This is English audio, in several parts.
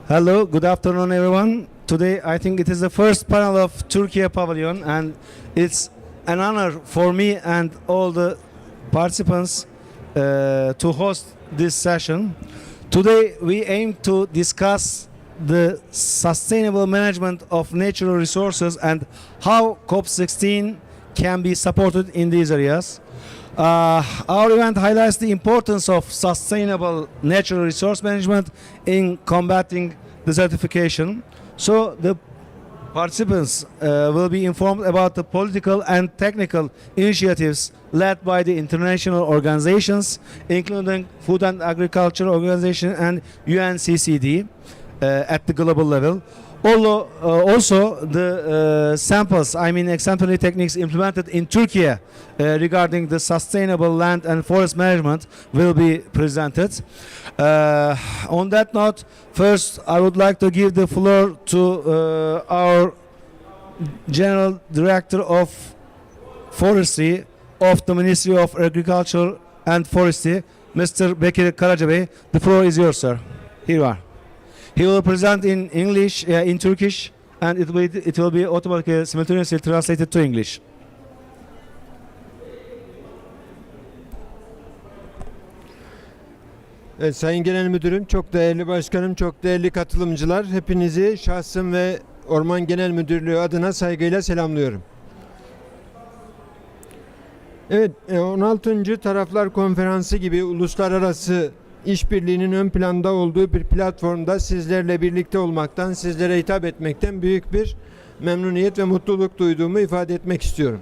Hello, good afternoon, everyone. Today, I think it is the first panel of TÜRKİYE Pavilion, and it's an honor for me and all the participants to host this session. Today, we aim to discuss the sustainable management of natural resources and how COP16 can be supported in these areas. Our event highlights the importance of sustainable natural resource management in combating desertification. So the participants will be informed about the political and technical initiatives led by the international organizations, including Food and Agriculture Organization and UNCCD at the global level. Although also the samples, exemplary techniques implemented in Turkey regarding the sustainable land and forest management will be presented. On that note, first I would like to give the floor to our General Director of Forestry of the Ministry of Agriculture and Forestry, Mr. Bekir Karacabey. The floor is yours, sir. Here you are. He will present in English, in Turkish, and it will be automatically simultaneously translated to English. Evet, Sayın Genel Müdürüm, çok değerli başkanım, çok değerli katılımcılar, hepinizi şahsım ve Orman Genel Müdürlüğü adına saygıyla selamlıyorum. Evet, 16. Taraflar Konferansı gibi uluslararası işbirliğinin ön planda olduğu bir platformda sizlerle birlikte olmaktan, sizlere hitap etmekten büyük bir memnuniyet ve mutluluk duyduğumu ifade etmek istiyorum.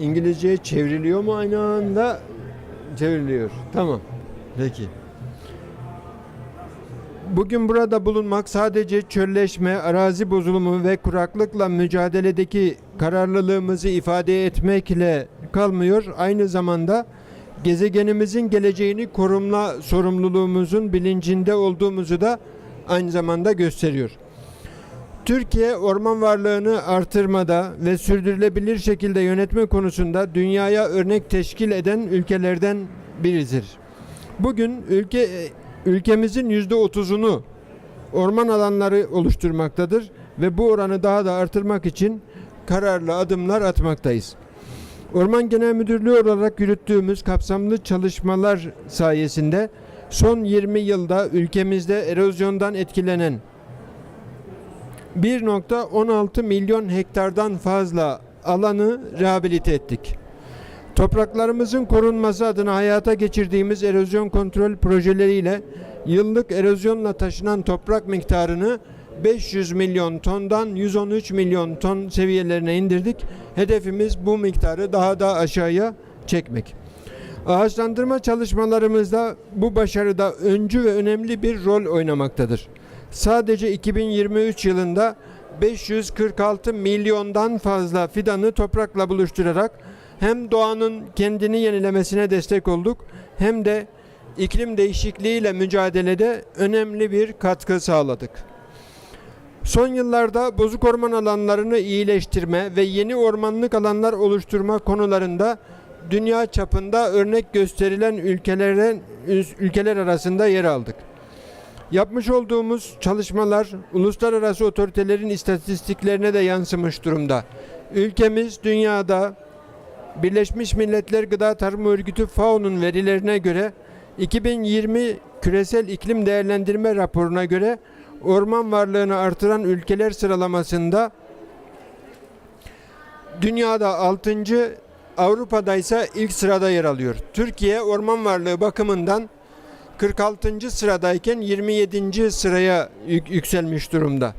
İngilizceye çevriliyor mu aynı anda? Çevriliyor. Tamam. Peki. Bugün burada bulunmak sadece çölleşme, arazi bozulumu ve kuraklıkla mücadeledeki kararlılığımızı ifade etmekle kalmıyor. Aynı zamanda gezegenimizin geleceğini koruma sorumluluğumuzun bilincinde olduğumuzu da aynı zamanda gösteriyor. Türkiye, orman varlığını artırmada ve sürdürülebilir şekilde yönetme konusunda dünyaya örnek teşkil eden ülkelerden biridir. Bugün ülkemizin %30'unu orman alanları oluşturmaktadır ve bu oranı daha da artırmak için kararlı adımlar atmaktayız. Orman Genel Müdürlüğü olarak yürüttüğümüz kapsamlı çalışmalar sayesinde son 20 yılda ülkemizde erozyondan etkilenen 1,16 milyon hektardan fazla alanı rehabilite ettik. Topraklarımızın korunması adına hayata geçirdiğimiz erozyon kontrol projeleriyle yıllık erozyonla taşınan toprak miktarını 500 milyon tondan 113 milyon ton seviyelerine indirdik. Hedefimiz bu miktarı daha da aşağıya çekmek. Ağaçlandırma çalışmalarımızda bu başarıda öncü ve önemli bir rol oynamaktadır. Sadece 2023 yılında 546 milyondan fazla fidanı toprakla buluşturarak hem doğanın kendini yenilemesine destek olduk, hem de iklim değişikliğiyle mücadelede önemli bir katkı sağladık. Son yıllarda bozuk orman alanlarını iyileştirme ve yeni ormanlık alanlar oluşturma konularında dünya çapında örnek gösterilen ülkeler arasında yer aldık. Yapmış olduğumuz çalışmalar uluslararası otoritelerin istatistiklerine de yansımış durumda. Ülkemiz dünyada Birleşmiş Milletler Gıda Tarım Örgütü FAO'nun verilerine göre 2020 Küresel İklim Değerlendirme raporuna göre orman varlığını artıran ülkeler sıralamasında dünyada 6. Avrupa'da ise ilk sırada yer alıyor. Türkiye orman varlığı bakımından 46. sıradayken 27. sıraya yükselmiş durumda.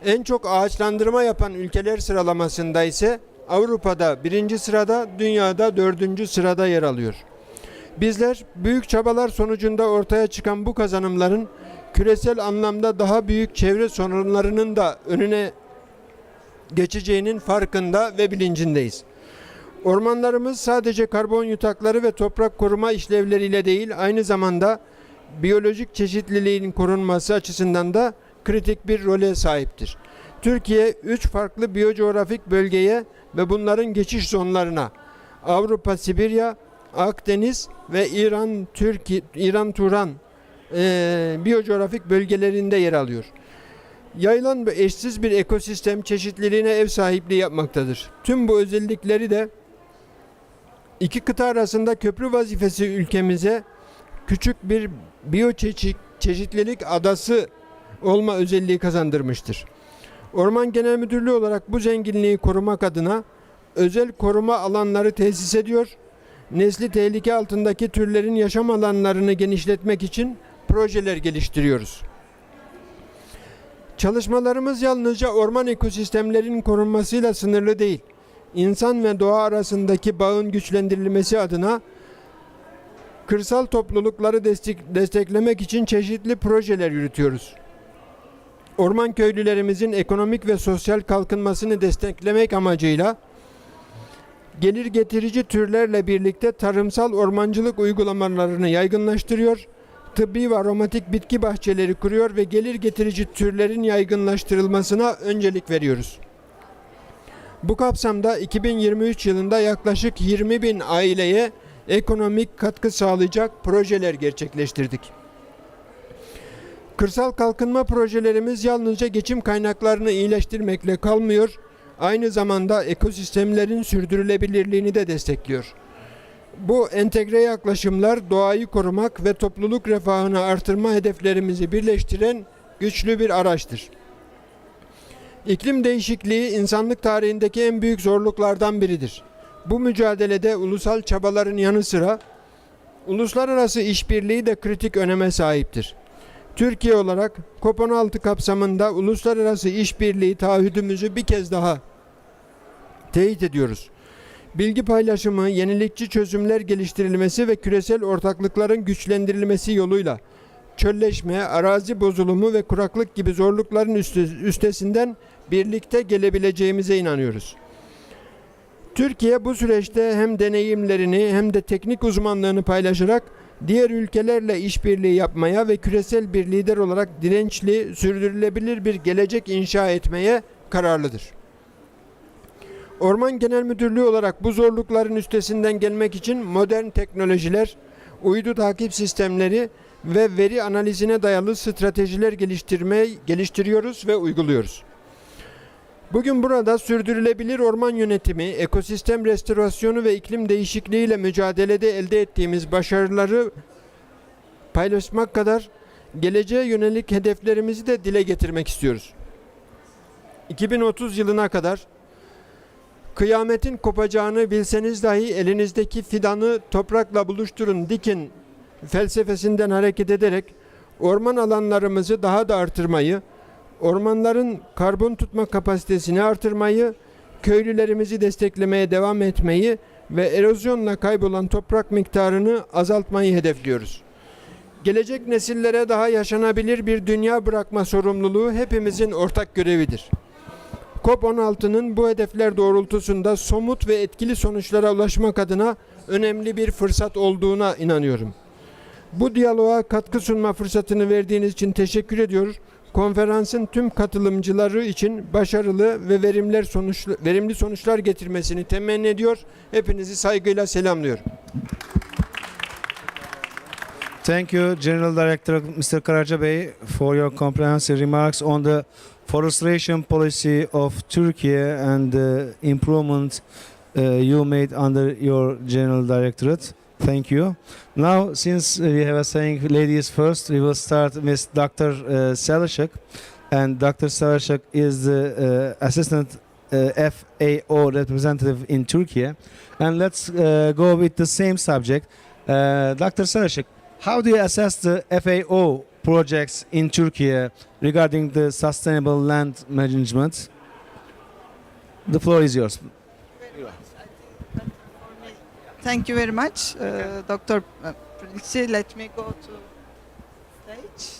En çok ağaçlandırma yapan ülkeler sıralamasında ise Avrupa'da 1. sırada, dünyada 4. sırada yer alıyor. Bizler büyük çabalar sonucunda ortaya çıkan bu kazanımların küresel anlamda daha büyük çevre sorunlarının da önüne geçeceğinin farkında ve bilincindeyiz. Ormanlarımız sadece karbon yutakları ve toprak koruma işlevleriyle değil, aynı zamanda biyolojik çeşitliliğin korunması açısından da kritik bir role sahiptir. Türkiye 3 farklı biyocoğrafik bölgeye ve bunların geçiş zonlarına Avrupa, Sibirya, Akdeniz ve İran-Turan biyocoğrafik bölgelerinde yer alıyor. Yayılan ve eşsiz bir ekosistem çeşitliliğine ev sahipliği yapmaktadır. Tüm bu özellikleri de iki kıta arasında köprü vazifesi ülkemize küçük bir biyoçeşitlilik adası olma özelliği kazandırmıştır. Orman Genel Müdürlüğü olarak bu zenginliği korumak adına özel koruma alanları tesis ediyor, nesli tehlike altındaki türlerin yaşam alanlarını genişletmek için projeler geliştiriyoruz. Çalışmalarımız yalnızca orman ekosistemlerinin korunmasıyla sınırlı değil, İnsan ve doğa arasındaki bağın güçlendirilmesi adına kırsal toplulukları desteklemek için çeşitli projeler yürütüyoruz. Orman köylülerimizin ekonomik ve sosyal kalkınmasını desteklemek amacıyla gelir getirici türlerle birlikte tarımsal ormancılık uygulamalarını yaygınlaştırıyor, tıbbi ve aromatik bitki bahçeleri kuruyor ve gelir getirici türlerin yaygınlaştırılmasına öncelik veriyoruz. Bu kapsamda 2023 yılında yaklaşık 20.000 aileye ekonomik katkı sağlayacak projeler gerçekleştirdik. Kırsal kalkınma projelerimiz yalnızca geçim kaynaklarını iyileştirmekle kalmıyor, aynı zamanda ekosistemlerin sürdürülebilirliğini de destekliyor. Bu entegre yaklaşımlar doğayı korumak ve topluluk refahını artırma hedeflerimizi birleştiren güçlü bir araçtır. İklim değişikliği insanlık tarihindeki en büyük zorluklardan biridir. Bu mücadelede ulusal çabaların yanı sıra uluslararası işbirliği de kritik öneme sahiptir. Türkiye olarak COP16 kapsamında uluslararası işbirliği taahhüdümüzü bir kez daha teyit ediyoruz. Bilgi paylaşımı, yenilikçi çözümler geliştirilmesi ve küresel ortaklıkların güçlendirilmesi yoluyla çölleşme, arazi bozulumu ve kuraklık gibi zorlukların üstesinden birlikte gelebileceğimize inanıyoruz. Türkiye bu süreçte hem deneyimlerini hem de teknik uzmanlığını paylaşarak diğer ülkelerle işbirliği yapmaya ve küresel bir lider olarak dirençli, sürdürülebilir bir gelecek inşa etmeye kararlıdır. Orman Genel Müdürlüğü olarak bu zorlukların üstesinden gelmek için modern teknolojiler, uydu takip sistemleri ve veri analizine dayalı stratejiler geliştiriyoruz ve uyguluyoruz. Bugün burada sürdürülebilir orman yönetimi, ekosistem restorasyonu ve iklim değişikliğiyle mücadelede elde ettiğimiz başarıları paylaşmak kadar geleceğe yönelik hedeflerimizi de dile getirmek istiyoruz. 2030 yılına kadar kıyametin kopacağını bilseniz dahi elinizdeki fidanı toprakla buluşturun, dikin felsefesinden hareket ederek orman alanlarımızı daha da artırmayı, ormanların karbon tutma kapasitesini artırmayı, köylülerimizi desteklemeye devam etmeyi ve erozyonla kaybolan toprak miktarını azaltmayı hedefliyoruz. Gelecek nesillere daha yaşanabilir bir dünya bırakma sorumluluğu hepimizin ortak görevidir. COP16'nın bu hedefler doğrultusunda somut ve etkili sonuçlara ulaşmak adına önemli bir fırsat olduğuna inanıyorum. Bu diyaloğa katkı sunma fırsatını verdiğiniz için teşekkür ediyoruz. Konferansın tüm katılımcıları için başarılı ve verimli sonuçlar getirmesini temenni ediyor. Hepinizi saygıyla selamlıyorum. Thank you, General Director Mr. Karaca Bey, for your comprehensive remarks on the forestation policy of Turkey and the improvement you made under your General Directorate. Thank you. Now, since we have a saying ladies first, we will start with Dr. Selashuk. And Dr. Selashuk is the Assistant FAO representative in Turkey. And let's go with the same subject. Dr. Selashuk, how do you assess the FAO projects in Turkey regarding the sustainable land management? The floor is yours. Thank you very much, Dr. Prince. Let me go to stage.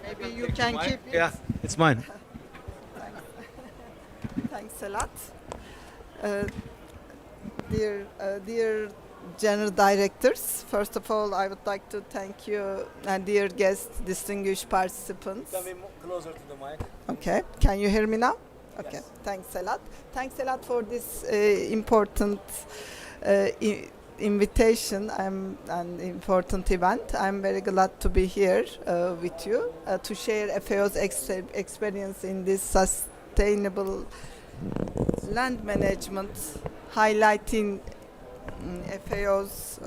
Maybe you can keep it. Yeah, it's mine. Thanks a lot. Dear General Directors, first of all, I would like to thank you and dear guests, distinguished participants. Can we move closer to the mic? Okay, can you hear me now? Okay, Yes. thanks a lot. Thanks a lot for this important invitation. I'm an important event. I'm very glad to be here with you to share FAO's experience in this sustainable land management, highlighting FAO's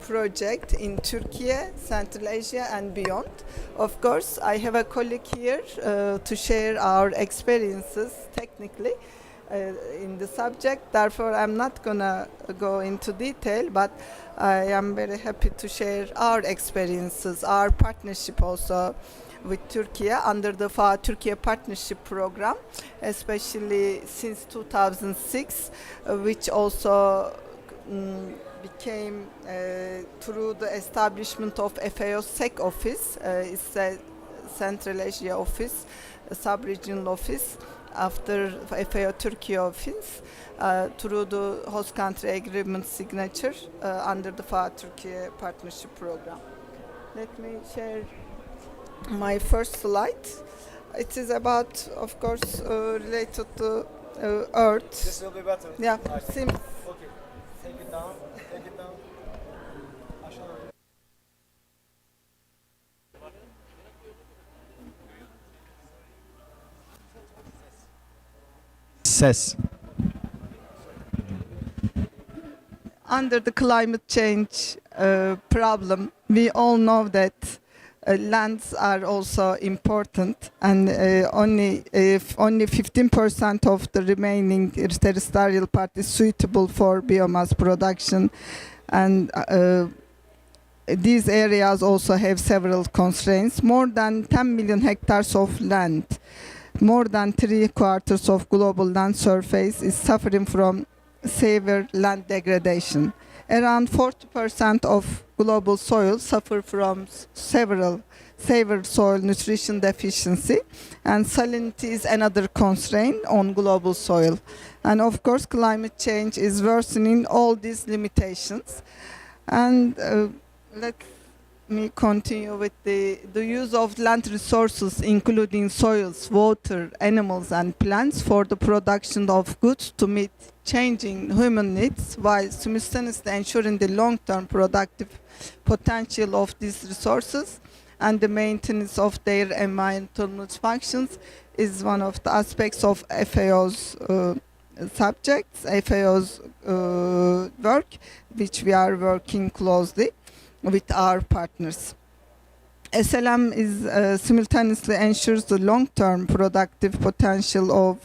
project in Türkiye, Central Asia and beyond. Of course, I have a colleague here to share our experiences technically in the subject. Therefore, I'm not gonna go into detail, but I am very happy to share our experiences, our partnership also with Türkiye under the FAO Türkiye Partnership Program, especially since 2006, which also became through the establishment of FAO SEC office. It's a Central Asia office, a sub-regional office after FAO Türkiye office, through the host country agreement signature under the FAO Türkiye Partnership Program. Let me share my first slide. It is about, of course, related to Earth. This will be better. Yeah, seems. Okay. Take it down. Take it down. Aşağı. Ses. Under the climate change problem, we all know that lands are also important, and only 15% of the remaining terrestrial part is suitable for biomass production, and these areas also have several constraints. More than 10 million hectares of land, more than 3/4 of global land surface is suffering from severe land degradation. Around 40% of global soil suffer from severe soil nutrition deficiency, and salinity is another constraint on global soil. And of course, climate change is worsening all these limitations. And let me continue with the use of land resources, including soils, water, animals, and plants for the production of goods to meet changing human needs, while simultaneously ensuring the long-term productive potential of these resources and the maintenance of their environmental functions is one of the aspects of FAO's subjects, FAO's work, which we are working closely with our partners. SLM is simultaneously ensures the long-term productive potential of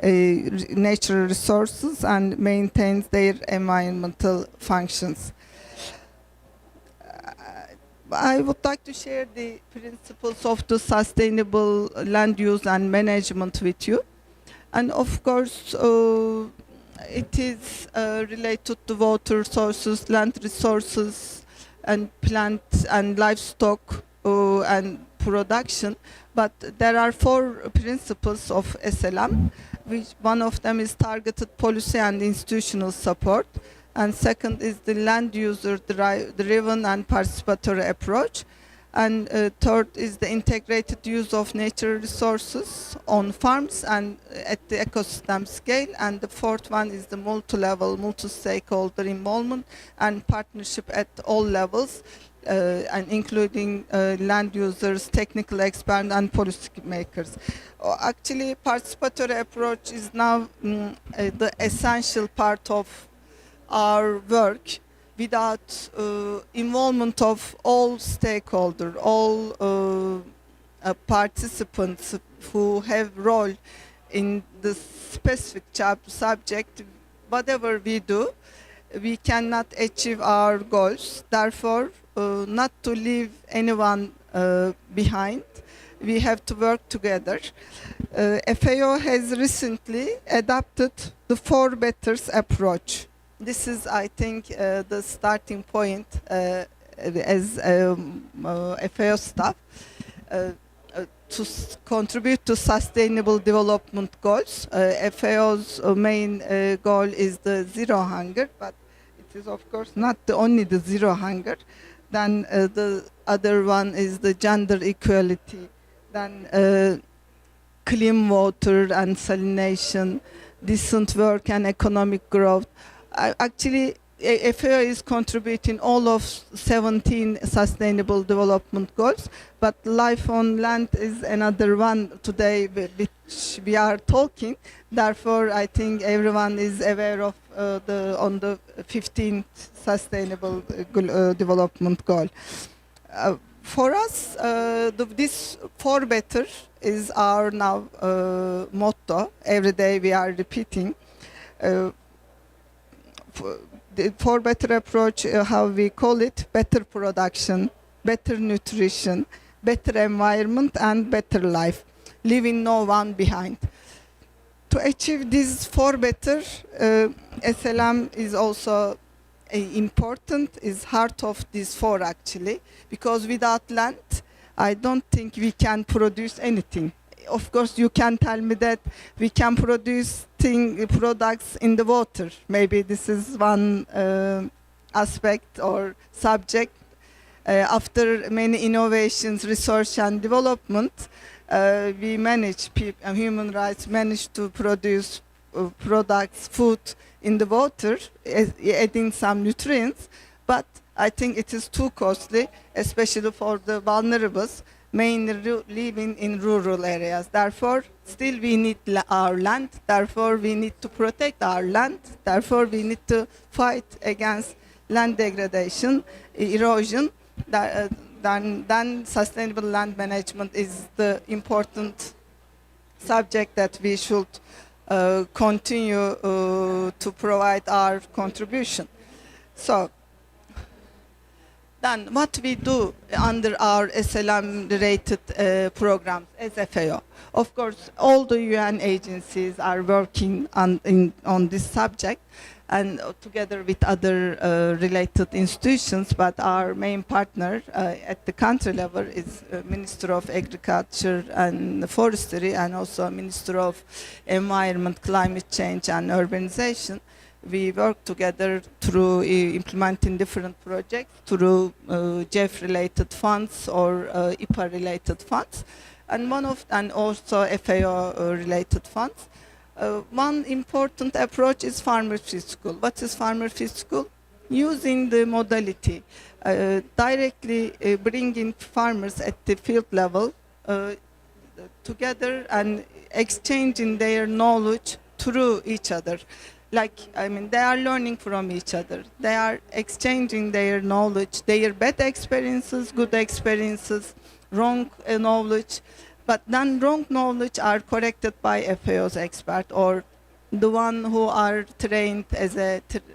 natural resources and maintains their environmental functions. I would like to share the principles of the sustainable land use and management with you. And of course, it is related to water sources, land resources, and plant and livestock and production. But there are 4 principles of SLM, which one of them is targeted policy and institutional support, and second is the land user driven and participatory approach, and third is the integrated use of natural resources on farms and at the ecosystem scale, and the fourth one is the multi-level, multi-stakeholder involvement and partnership at all levels, and including land users, technical experts, and policy makers. Actually, participatory approach is now the essential part of our work. Without involvement of all stakeholders, all participants who have role in the specific subject, whatever we do, we cannot achieve our goals. Therefore, not to leave anyone behind, we have to work together. FAO has recently adopted the 4 betters approach. This is, I think, the starting point as FAO staff to contribute to sustainable development goals. FAO's main goal is the zero hunger, but it is of course not only the zero hunger. Then the other one is the gender equality, then clean water and salination, decent work and economic growth. Actually, FAO is contributing all of 17 sustainable development goals, but life on land is another one today which we are talking. Therefore, I think everyone is aware of the 15th sustainable development goal. For us, this for better is our now motto. Every day we are repeating. The for better approach, how we call it, better production, better nutrition, better environment, and better life, leaving no one behind. To achieve this for better, SLM is also important, is heart of this for actually, because without land, I don't think we can produce anything. Of course, you can tell me that we can produce products in the water. Maybe this is one aspect or subject. After many innovations, research and development, we manage, human rights managed to produce products, food in the water, adding some nutrients. But I think it is too costly, especially for the vulnerables, mainly living in rural areas. Therefore, still we need our land. Therefore, we need to protect our land. Therefore, we need to fight against land degradation, erosion. Then sustainable land management is the important subject that we should continue to provide our contribution. So, then what we do under our SLM-related programs as FAO. Of course, all the UN agencies are working on this subject and together with other related institutions, but our main partner at the country level is Minister of Agriculture and Forestry and also Minister of Environment, Climate Change and Urbanization. We work together through implementing different projects, through JEF-related funds or IPA-related funds, and also FAO-related funds. One important approach is farmer fiscal. What is farmer fiscal? Using the modality, directly bringing farmers at the field level together and exchanging their knowledge through each other. They are learning from each other. They are exchanging their knowledge, their bad experiences, good experiences, wrong knowledge. But then wrong knowledge are corrected by FAO's expert or the one who are trained as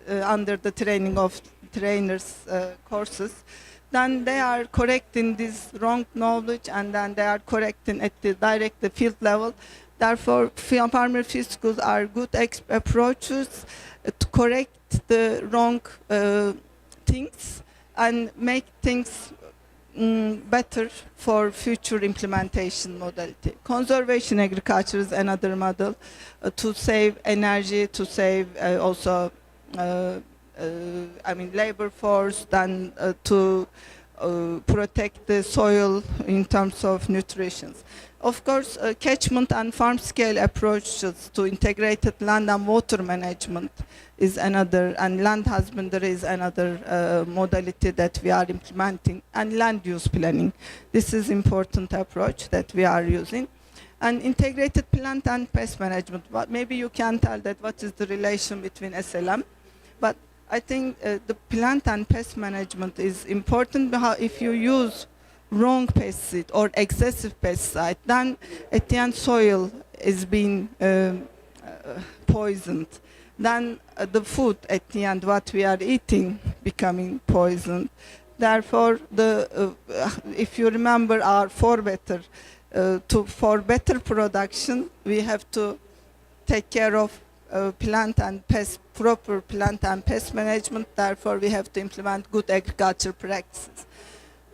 under the training of trainers courses. Then they are correcting this wrong knowledge and then they are correcting at the direct field level. Therefore, farmer fiscals are good approaches to correct the wrong things and make things better for future implementation modality. Conservation agriculture is another model to save energy, to save also labor force, and to protect the soil in terms of nutrition. Of course, catchment and farm scale approaches to integrated land and water management is another, and land husbandry is another modality that we are implementing, and land use planning. This is important approach that we are using. And integrated plant and pest management. Maybe you can tell that what is the relation between SLM, but I think the plant and pest management is important. If you use wrong pesticide or excessive pesticide, then at the end soil is being poisoned. Then the food at the end, what we are eating, becoming poisoned. Therefore, if you remember our for better better production, we have to take care of proper plant and pest management. Therefore, we have to implement good agriculture practices.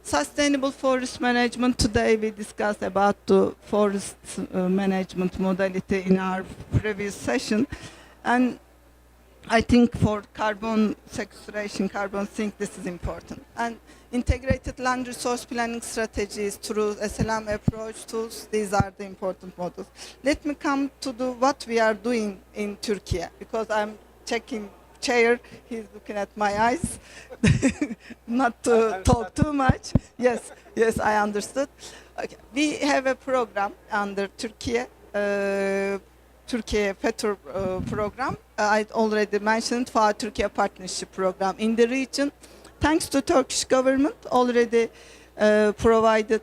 Sustainable forest management. Today we discussed about the forest management modality in our previous session, and I think for carbon sequestration, carbon sink, this is important. And integrated land resource planning strategies through SLM approach tools, these are the important models. Let me come to what we are doing in Turkey, because I'm chair, he's looking at my eyes. Not to talk too much. Yes, yes, I understood. Okay. We have a program under TÜRKİYE, Türkiye FETÖR program. I already mentioned for Türkiye Partnership Program in the region. Thanks to Turkish government, already provided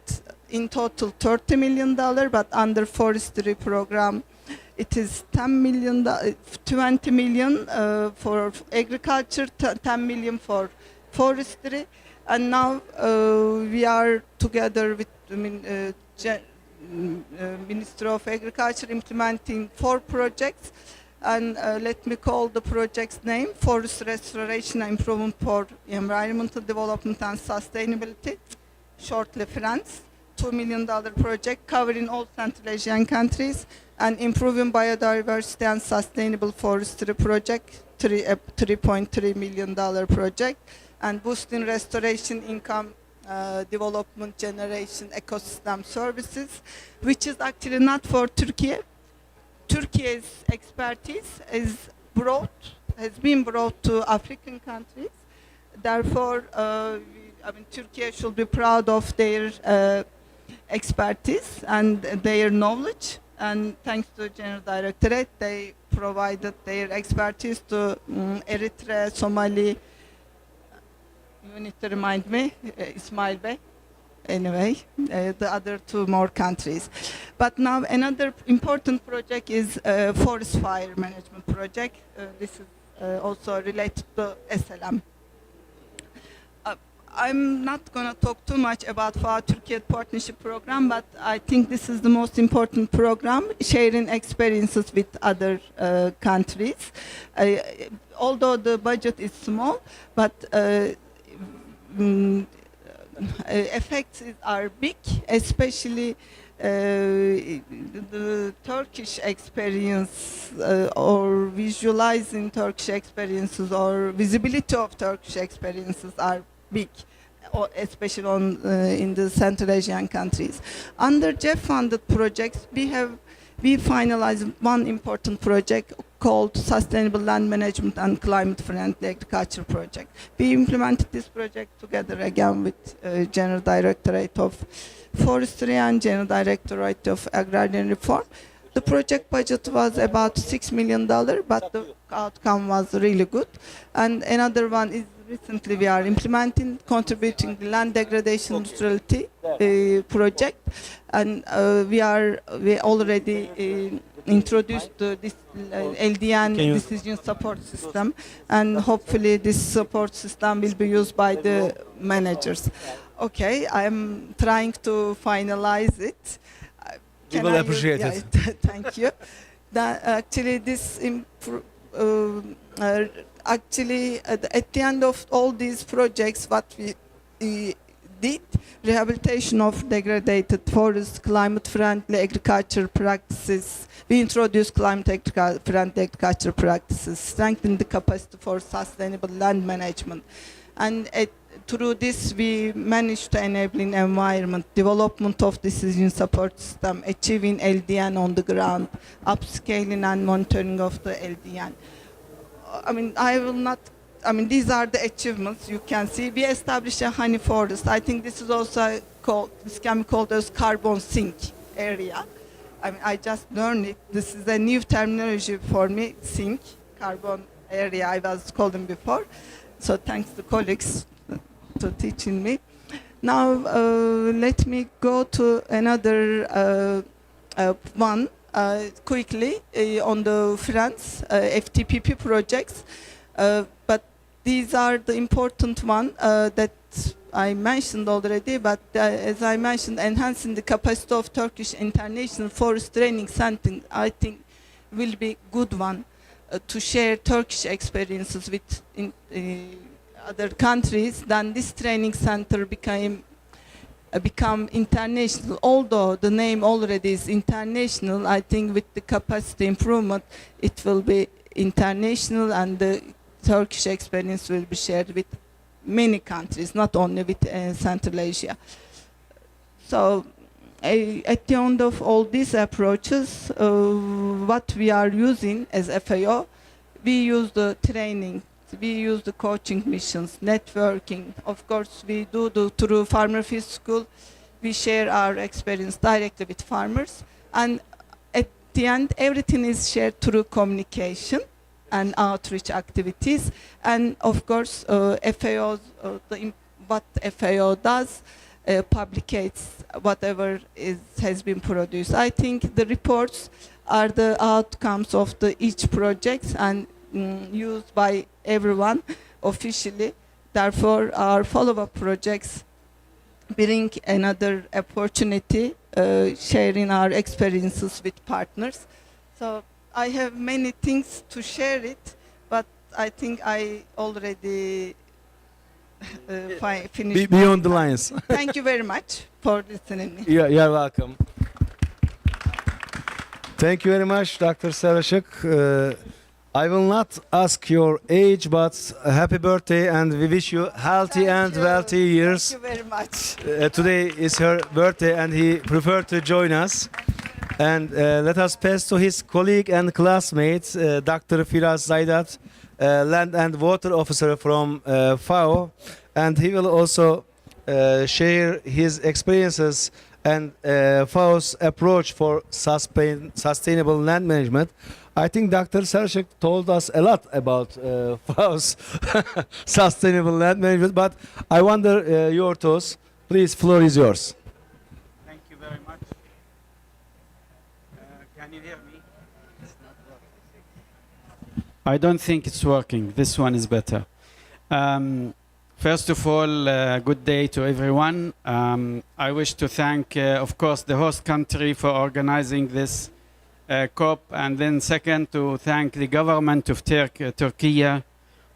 in total $30 million, but under forestry program, it is 10 million, 20 million for agriculture, 10 million for forestry, and now we are together with Ministry of Agriculture implementing 4 projects, and let me call the project's name: Forest Restoration and Improvement for Environmental Development and Sustainability, shortly FRANS, $2 million project covering all Central Asian countries, and Improving Biodiversity and Sustainable Forestry project, $3.3 million project, and Boosting Restoration Income Development Generation Ecosystem Services, which is actually not for Türkiye. Türkiye's expertise has been brought to African countries. Therefore, Türkiye should be proud of their expertise and their knowledge. And thanks to General Directorate, they provided their expertise to Eritrea, Somali. You need to remind me, Ismail Bey. Anyway, the other 2 more countries. But now another important project is forest fire management project. This is also related to SLM. I'm not going to talk too much about our Türkiye Partnership Program, but I think this is the most important program, sharing experiences with other countries. Although the budget is small, but effects are big, especially the Turkish experience or visualizing Turkish experiences or visibility of Turkish experiences are big, especially in the Central Asian countries. Under JEF-funded projects, we finalized one important project called Sustainable Land Management and Climate Friendly Agriculture Project. We implemented this project together again with General Directorate of Forestry and General Directorate of Agrarian Reform. The project budget was about $6 million, but the outcome was really good. And another one is recently we are implementing, contributing the land degradation neutrality project, and we already introduced this LDN decision support system, and hopefully this support system will be used by the managers. Okay, I'm trying to finalize it. We will appreciate it. Thank you. Actually, at the end of all these projects, what we did, rehabilitation of degraded forests, climate-friendly agriculture practices. We introduced climate-friendly agriculture practices, strengthened the capacity for sustainable land management. And through this, we managed to enable environment, development of decision support system, achieving LDN on the ground, upscaling and monitoring of the LDN. These are the achievements you can see. We established a honey forest. I think this is also this can be called as carbon sink area. I just learned it. This is a new terminology for me, sink, carbon area I was calling before. So thanks to colleagues to teaching me. Now let me go to another one quickly on the France FTPP projects. But these are the important ones that I mentioned already, but as I mentioned, enhancing the capacity of Turkish International Forest Training Center, I think will be good one to share Turkish experiences with other countries. Then this training center become international. Although the name already is international, I think with the capacity improvement, it will be international, and the Turkish experience will be shared with many countries, not only with Central Asia. So at the end of all these approaches, what we are using as FAO, we use the training, we use the coaching missions, networking. Of course, we do through Farmer Field School. We share our experience directly with farmers, and at the end, everything is shared through communication and outreach activities. And of course, FAO, what FAO does, publicates whatever has been produced. I think the reports are the outcomes of each project and used by everyone officially. Therefore, our follow-up projects bring another opportunity, sharing our experiences with partners. So I have many things to share it, but I think I already finished. Beyond the lines. Thank you very much for listening me. You're welcome. Thank you very much, Dr. Sarashık. I will not ask your age, but happy birthday, and we wish you healthy and wealthy years. Thank you very much. Today is her birthday, and he preferred to join us. And let us pass to his colleague and classmate, Dr. Firas Zaidat, Land and Water Officer from FAO, and he will also share his experiences and FAO's approach for sustainable land management. I think Dr. Sarashık told us a lot about FAO's sustainable land management, but I wonder your thoughts. Please, floor is yours. Thank you very much. Can you hear me? I don't think it's working. This one is better. First of all, good day to everyone. I wish to thank, of course, the host country for organizing this COP, and then second, to thank the government of Turkey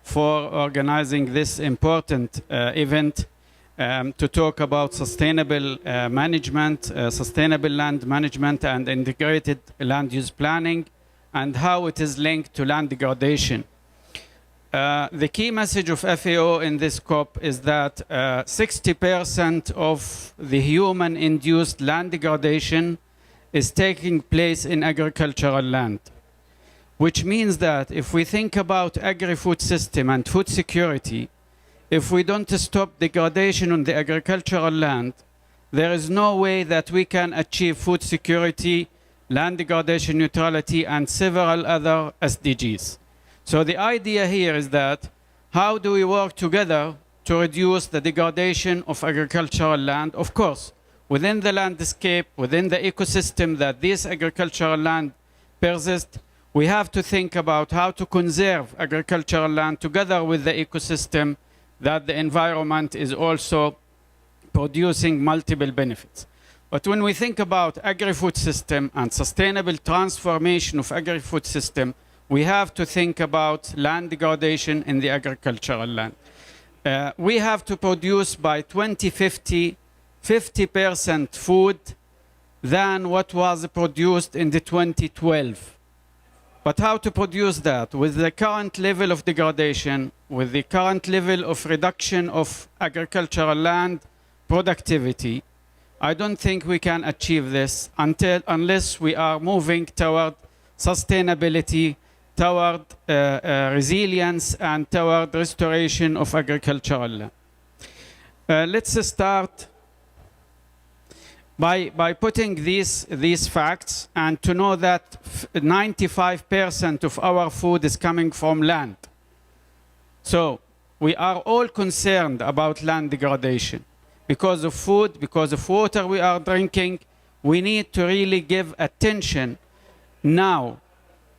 for organizing this important event to talk about sustainable management, sustainable land management and integrated land use planning, and how it is linked to land degradation. The key message of FAO in this COP is that 60% of the human-induced land degradation is taking place in agricultural land, which means that if we think about agri-food system and food security, if we don't stop degradation on the agricultural land, there is no way that we can achieve food security, land degradation neutrality, and several other SDGs. So the idea here is that how do we work together to reduce the degradation of agricultural land? Of course, within the landscape, within the ecosystem that this agricultural land persists, we have to think about how to conserve agricultural land together with the ecosystem that the environment is also producing multiple benefits. But when we think about agri-food system and sustainable transformation of agri-food system, we have to think about land degradation in the agricultural land. We have to produce by 2050 50% food than what was produced in the 2012. But how to produce that? With the current level of degradation, with the current level of reduction of agricultural land productivity, I don't think we can achieve this unless we are moving toward sustainability, toward resilience, and toward restoration of agricultural land. Let's start by putting these facts, and to know that 95% of our food is coming from land. So we are all concerned about land degradation. Because of food, because of water we are drinking, we need to really give attention now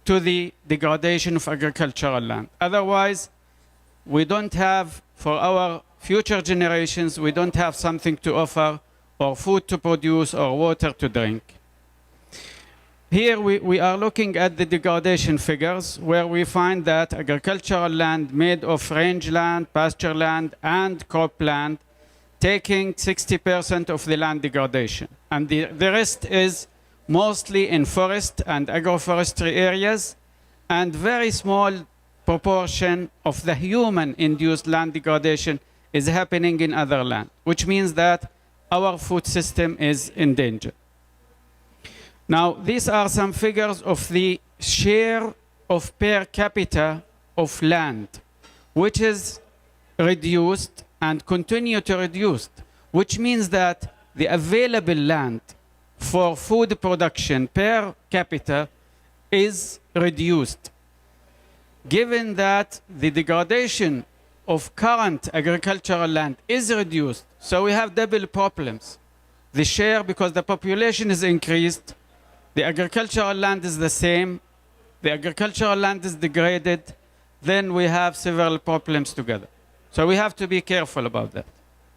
to the degradation of agricultural land. Otherwise, we don't have, for our future generations, we don't have something to offer, or food to produce, or water to drink. Here we are looking at the degradation figures, where we find that agricultural land made of rangeland, pasture land, and cropland taking 60% of the land degradation. And the rest is mostly in forest and agroforestry areas, and very small proportion of the human-induced land degradation is happening in other land, which means that our food system is in danger. Now, these are some figures of the share of per capita of land, which is reduced and continue to reduce, which means that the available land for food production per capita is reduced. Given that the degradation of current agricultural land is reduced, so we have double problems. The share, because the population is increased, the agricultural land is the same, the agricultural land is degraded, then we have several problems together. So we have to be careful about that,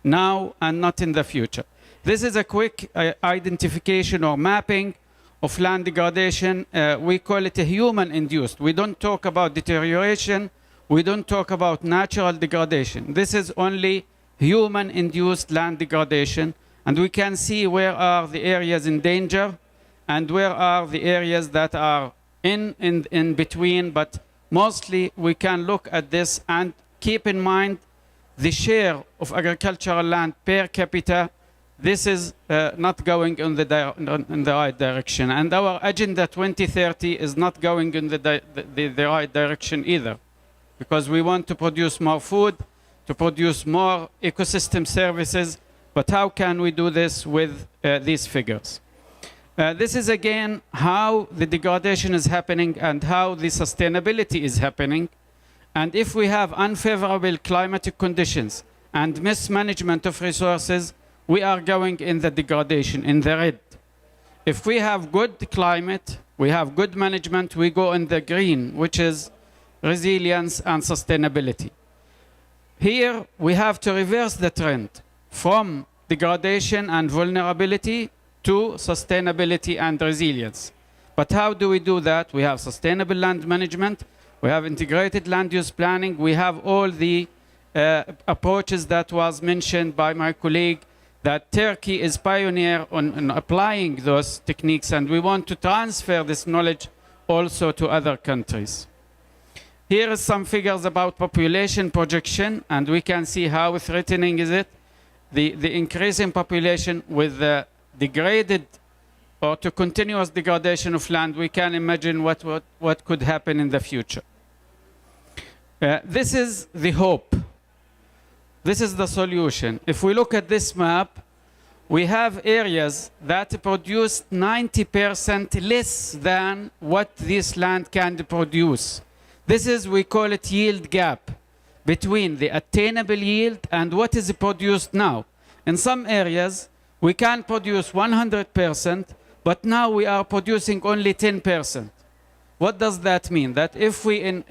now and not in the future. This is a quick identification or mapping of land degradation. We call it a human-induced. We don't talk about deterioration. We don't talk about natural degradation. This is only human-induced land degradation. And we can see where are the areas in danger and where are the areas that are in between. But mostly we can look at this and keep in mind the share of agricultural land per capita. This is not going in the right direction. And our Agenda 2030 is not going in the right direction either, because we want to produce more food, to produce more ecosystem services. But how can we do this with these figures? This is again how the degradation is happening and how the sustainability is happening. And if we have unfavorable climatic conditions and mismanagement of resources, we are going in the degradation, in the red. If we have good climate, we have good management, we go in the green, which is resilience and sustainability. Here, we have to reverse the trend from degradation and vulnerability to sustainability and resilience. But how do we do that? We have sustainable land management, we have integrated land use planning, we have all the approaches that was mentioned by my colleague, that Turkey is pioneer on applying those techniques, and we want to transfer this knowledge also to other countries. Here are some figures about population projection, and we can see how threatening is it. The increase in population with the degraded or to continuous degradation of land, we can imagine what could happen in the future. This is the hope. This is the solution. If we look at this map, we have areas that produce 90% less than what this land can produce. This is, we call it yield gap between the attainable yield and what is produced now. In some areas, we can produce 100%, but now we are producing only 10%. What does that mean? That if we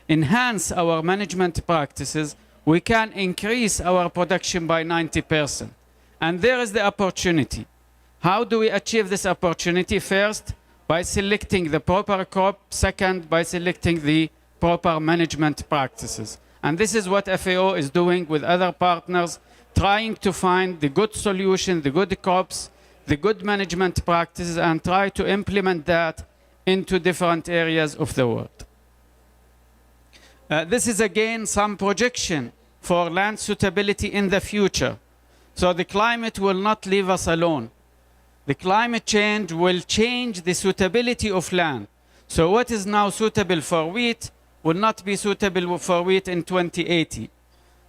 enhance our management practices, we can increase our production by 90%. And there is the opportunity. How do we achieve this opportunity? First, by selecting the proper crop. Second, by selecting the proper management practices. And this is what FAO is doing with other partners, trying to find the good solution, the good crops, the good management practices, and try to implement that into different areas of the world. This is again some projection for land suitability in the future. So the climate will not leave us alone. The climate change will change the suitability of land. So what is now suitable for wheat will not be suitable for wheat in 2080.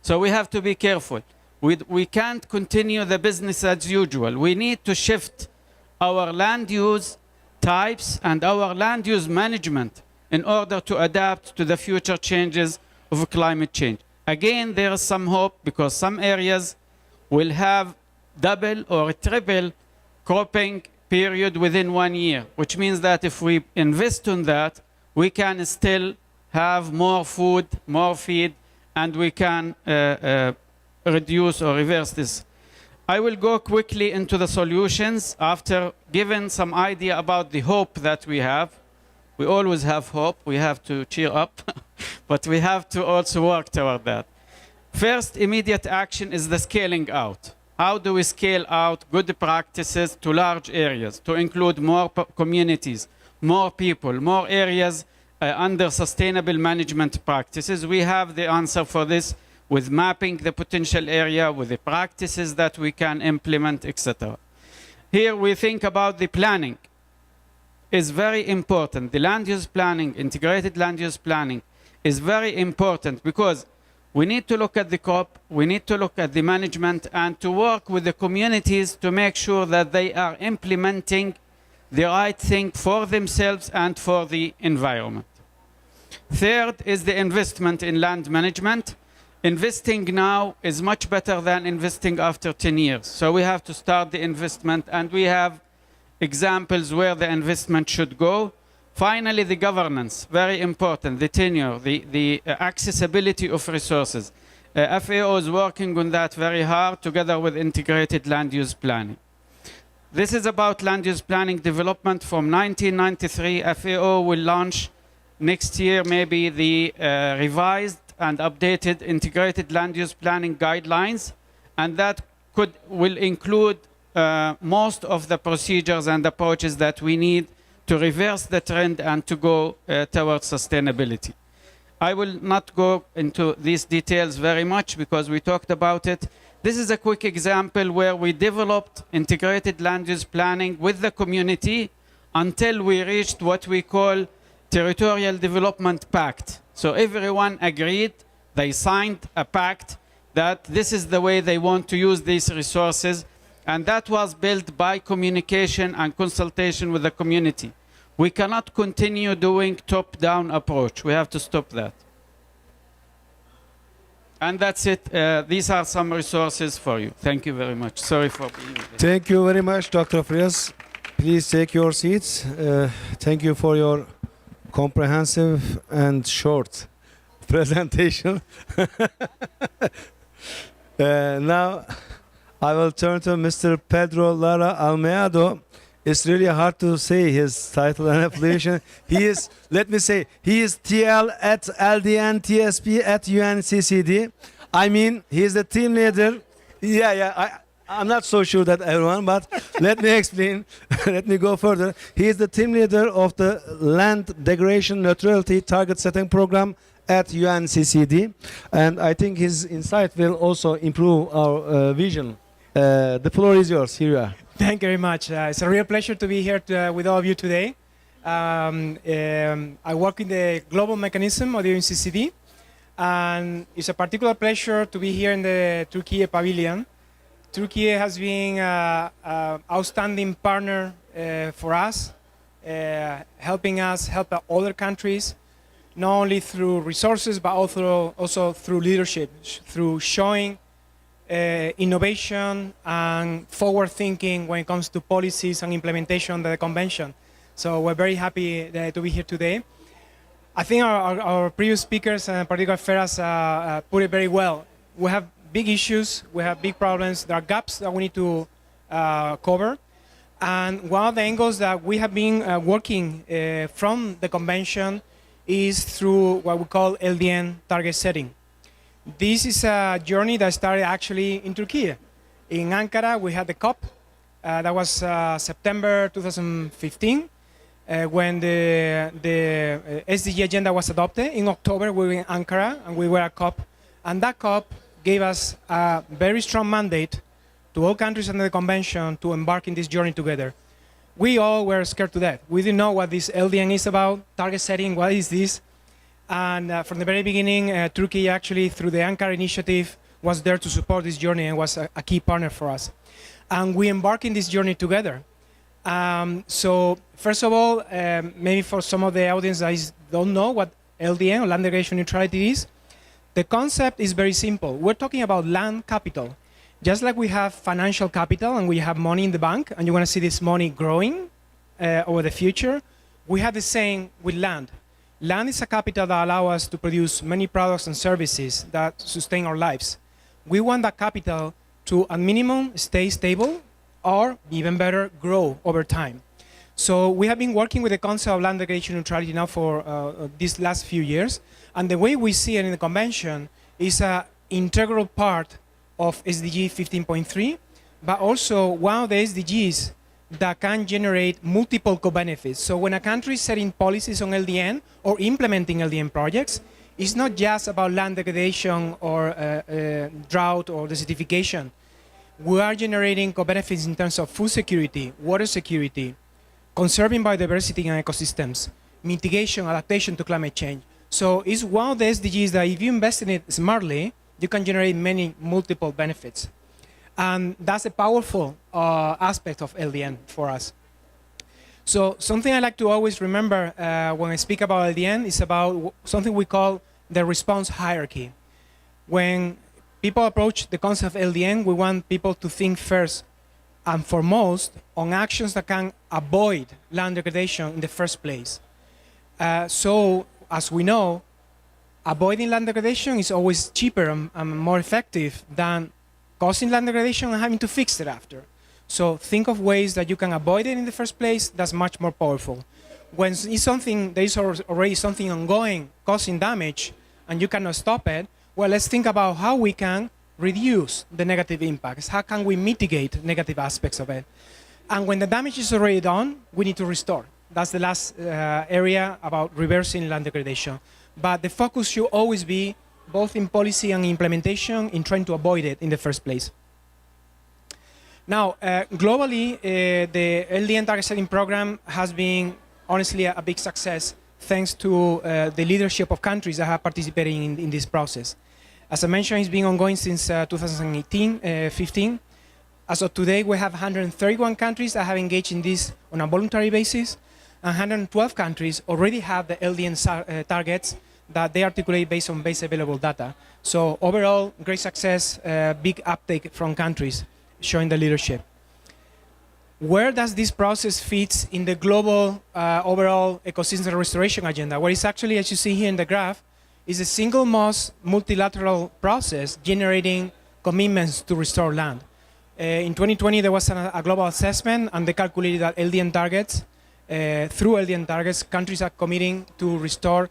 So we have to be careful. We can't continue the business as usual. We need to shift our land use types and our land use management in order to adapt to the future changes of climate change. Again, there is some hope because some areas will have double or triple cropping period within 1 year, which means that if we invest in that, we can still have more food, more feed, and we can reduce or reverse this. I will go quickly into the solutions after giving some idea about the hope that we have. We always have hope. We have to cheer up, but we have to also work toward that. First, immediate action is the scaling out. How do we scale out good practices to large areas, to include more communities, more people, more areas under sustainable management practices? We have the answer for this with mapping the potential area, with the practices that we can implement, etc. Here we think about the planning. is very important. The land use planning, integrated land use planning, is very important because we need to look at the COP, we need to look at the management, and to work with the communities to make sure that they are implementing the right thing for themselves and for the environment. Third is the investment in land management. Investing now is much better than investing after 10 years. So we have to start the investment, and we have examples where the investment should go. Finally, the governance, very important, the tenure, the accessibility of resources. FAO is working on that very hard together with integrated land use planning. This is about land use planning development from 1993. FAO will launch next year maybe the revised and updated integrated land use planning guidelines, and that will include most of the procedures and approaches that we need to reverse the trend and to go towards sustainability. I will not go into these details very much because we talked about it. This is a quick example where we developed integrated land use planning with the community until we reached what we call Territorial Development Pact. So everyone agreed, they signed a pact that this is the way they want to use these resources, and that was built by communication and consultation with the community. We cannot continue doing top-down approach. We have to stop that. And that's it. These are some resources for you. Thank you very much. Sorry for being here. Thank you very much, Dr. Frias. Please take your seats. Thank you for your comprehensive and short presentation. Now, I will turn to Mr. Pedro Lara Almeado. It's really hard to say his title and affiliation. He is, let me say, he is TL at LDN TSP at UNCCD. I mean, he is the team leader. I'm not so sure that everyone, but let me explain. Let me go further. He is the team leader of the Land Degradation Neutrality Target Setting Program at UNCCD. And I think his insight will also improve our vision. The floor is yours. Here you are. Thank you very much. It's a real pleasure to be here with all of you today. I work in the global mechanism of the UNCCD, and it's a particular pleasure to be here in the TÜRKİYE pavilion. TÜRKİYE has been an outstanding partner for us, helping us help other countries, not only through resources, but also through leadership, through showing innovation and forward thinking when it comes to policies and implementation of the convention. So we're very happy to be here today. I think our previous speakers, and particularly Feras, put it very well. We have big issues, we have big problems, there are gaps that we need to cover. And one of the angles that we have been working from the convention is through what we call LDN target setting. This is a journey that started actually in Turkey. In Ankara, we had the COP. That was September 2015, when the SDG agenda was adopted. In October, we were in Ankara, and we were at COP. And that COP gave us a very strong mandate to all countries under the convention to embark in this journey together. We all were scared to death. We didn't know what this LDN is about, target setting, what is this? And from the very beginning, Turkey actually, through the Ankara initiative, was there to support this journey and was a key partner for us. And we embarked in this journey together. So first of all, maybe for some of the audience that don't know what LDN, or land degradation neutrality, is, the concept is very simple. We're talking about land capital. Just like we have financial capital and we have money in the bank, and you want to see this money growing over the future, we have the same with land. Land is a capital that allows us to produce many products and services that sustain our lives. We want that capital to, at minimum, stay stable, or even better, grow over time. So we have been working with the concept of land degradation neutrality now for these last few years. And the way we see it in the convention is an integral part of SDG 15.3, but also one of the SDGs that can generate multiple co-benefits. So when a country is setting policies on LDN or implementing LDN projects, it's not just about land degradation or drought or desertification. We are generating co-benefits in terms of food security, water security, conserving biodiversity and ecosystems, mitigation, adaptation to climate change. So it's one of the SDGs that if you invest in it smartly, you can generate many multiple benefits. And that's a powerful aspect of LDN for us. So something I like to always remember when I speak about LDN is about something we call the response hierarchy. When people approach the concept of LDN, we want people to think first and foremost on actions that can avoid land degradation in the first place. So, as we know, avoiding land degradation is always cheaper and more effective than causing land degradation and having to fix it after. So think of ways that you can avoid it in the first place. That's much more powerful. When it's something, there is already something ongoing causing damage and you cannot stop it, well, let's think about how we can reduce the negative impacts. How can we mitigate negative aspects of it? And when the damage is already done, we need to restore. That's the last area about reversing land degradation. But the focus should always be both in policy and implementation in trying to avoid it in the first place. Now, globally, the LDN target setting program has been honestly a big success thanks to the leadership of countries that have participated in this process. As I mentioned, it's been ongoing since 2015. As of today, we have 131 countries that have engaged in this on a voluntary basis, and 112 countries already have the LDN targets that they articulate based on base available data. So overall, great success, big uptake from countries showing the leadership. Where does this process fit in the global overall ecosystem restoration agenda? Where it's actually, as you see here in the graph, is the single most multilateral process generating commitments to restore land. In 2020, there was a global assessment, and they calculated that LDN targets, through LDN targets, countries are committing to restore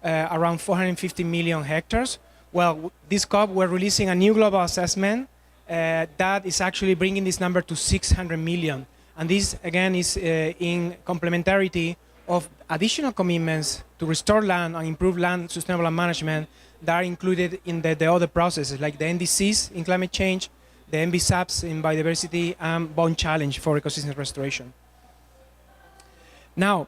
around 450 million hectares. Well, this COP, we're releasing a new global assessment that is actually bringing this number to 600 million. And this, again, is in complementarity of additional commitments to restore land and improve land sustainable land management that are included in the other processes, like the NDCs in climate change, the NBSAPs in biodiversity, and Bond Challenge for ecosystem restoration. Now,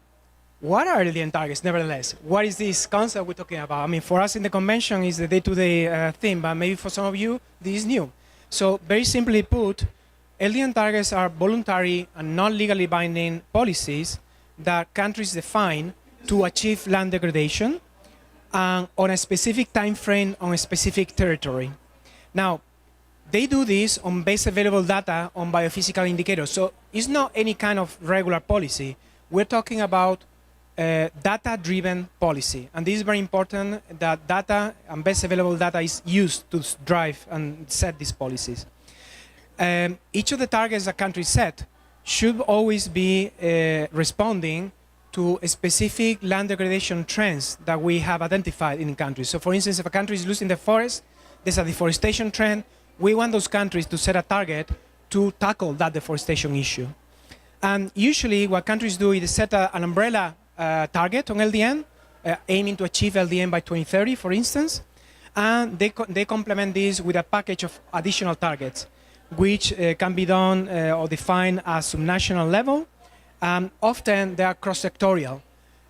what are LDN targets, nevertheless? What is this concept we're talking about? I mean, for us in the convention is the day-to-day thing, but maybe for some of you, this is new. So very simply put, LDN targets are voluntary and not legally binding policies that countries define to achieve land degradation on a specific time frame on a specific territory. Now, they do this on base available data on biophysical indicators. So it's not any kind of regular policy. We're talking about data-driven policy. And this is very important, that data and best available data is used to drive and set these policies. Each of the targets that countries set should always be responding to a specific land degradation trends that we have identified in countries. So for instance, if a country is losing the forest, there's a deforestation trend, we want those countries to set a target to tackle that deforestation issue. And usually what countries do is set an umbrella target on LDN, aiming to achieve LDN by 2030, for instance, and they complement this with a package of additional targets, which can be done or defined at subnational level. Often they are cross-sectorial.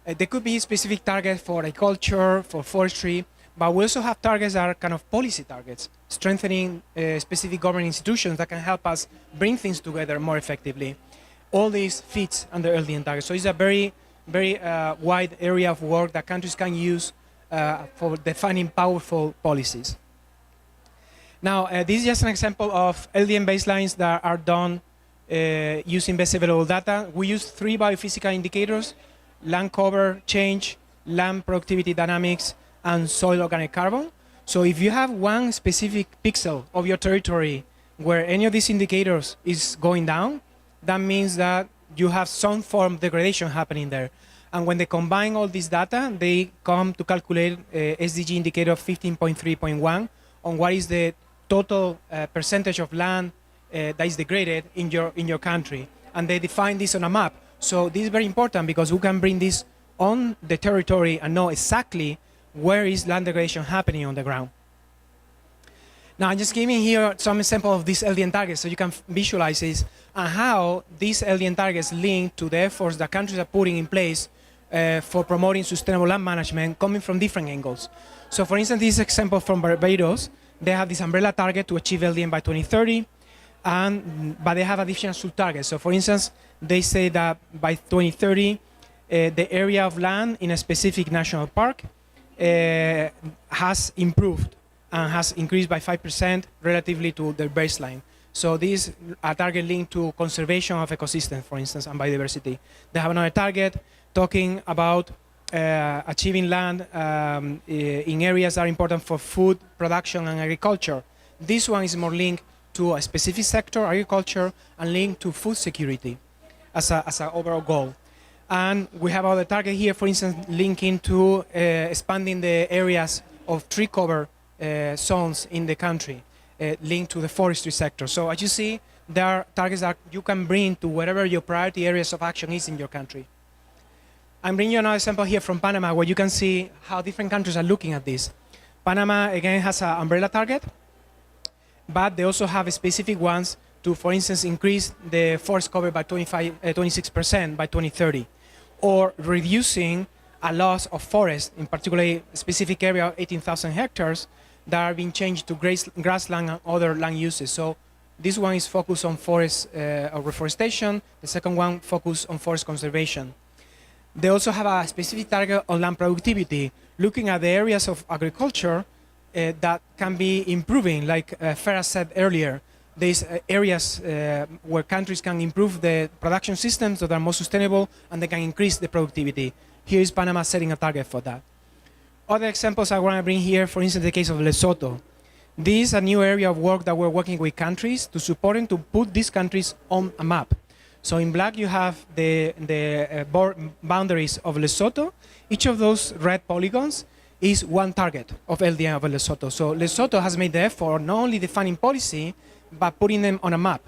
There could be specific targets for agriculture, for forestry, but we also have targets that are kind of policy targets, strengthening specific government institutions that can help us bring things together more effectively. All these fits under LDN targets. So it's a very wide area of work that countries can use for defining powerful policies. Now, this is just an example of LDN baselines that are done using best available data. We use 3 biophysical indicators: land cover change, land productivity dynamics, and soil organic carbon. So if you have one specific pixel of your territory where any of these indicators is going down, that means that you have some form of degradation happening there. And when they combine all this data, they come to calculate SDG indicator of 15.3.1 on what is the total percentage of land that is degraded in your country. And they define this on a map. So this is very important because we can bring this on the territory and know exactly where is land degradation happening on the ground. Now, I'm just giving here some example of these LDN targets so you can visualize this and how these LDN targets link to the efforts that countries are putting in place for promoting sustainable land management coming from different angles. So, for instance, this example from Barbados, they have this umbrella target to achieve LDN by 2030, but they have additional sub-targets. So, for instance, they say that by 2030, the area of land in a specific national park has improved and has increased by 5% relatively to their baseline. So this is a target linked to conservation of ecosystems, for instance, and biodiversity. They have another target talking about achieving land in areas that are important for food production and agriculture. This one is more linked to a specific sector, agriculture, and linked to food security as an overall goal. And we have other target here, for instance, linking to expanding the areas of tree cover zones in the country, linked to the forestry sector. So as you see, there are targets that you can bring to whatever your priority areas of action is in your country. I'm bringing you another example here from Panama, where you can see how different countries are looking at this. Panama, again, has an umbrella target, but they also have specific ones to, for instance, increase the forest cover by 26% by 2030, or reducing a loss of forest, in particular a specific area of 18,000 hectares that are being changed to grassland and other land uses. So this one is focused on forest reforestation. The second one focused on forest conservation. They also have a specific target on land productivity, looking at the areas of agriculture that can be improving, like Farah said earlier. There's areas where countries can improve the production systems that are more sustainable and they can increase the productivity. Here is Panama setting a target for that. Other examples I want to bring here, for instance, the case of Lesotho. This is a new area of work that we're working with countries to support and to put these countries on a map. So in black you have the boundaries of Lesotho. Each of those red polygons is one target of LDN of Lesotho. So Lesotho has made the effort not only defining policy, but putting them on a map.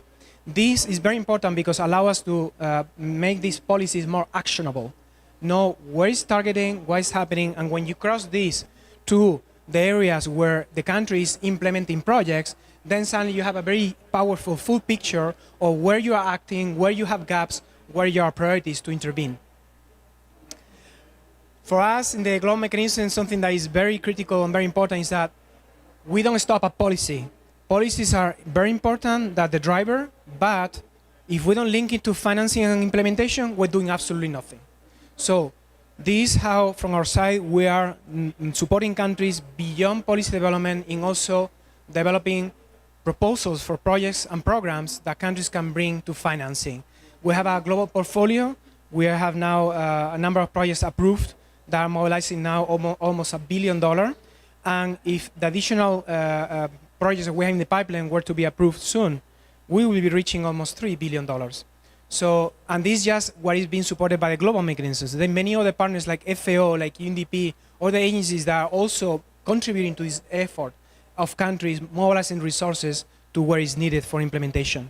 This is very important because it allows us to make these policies more actionable. Know where it's targeting, what is happening, and when you cross this to the areas where the country is implementing projects, then suddenly you have a very powerful full picture of where you are acting, where you have gaps, where your priorities to intervene. For us in the global mechanism, something that is very critical and very important is that we don't stop at policy. Policies are very important, that the driver, but if we don't link it to financing and implementation, we're doing absolutely nothing. So this is how, from our side, we are supporting countries beyond policy development in also developing proposals for projects and programs that countries can bring to financing. We have a global portfolio. We have now a number of projects approved that are mobilizing now almost $1 billion. And if the additional projects that we have in the pipeline were to be approved soon, we will be reaching almost $3 billion. So, and this is just what is being supported by the global mechanisms. There are many other partners like FAO, like UNDP, other agencies that are also contributing to this effort of countries mobilizing resources to where is needed for implementation.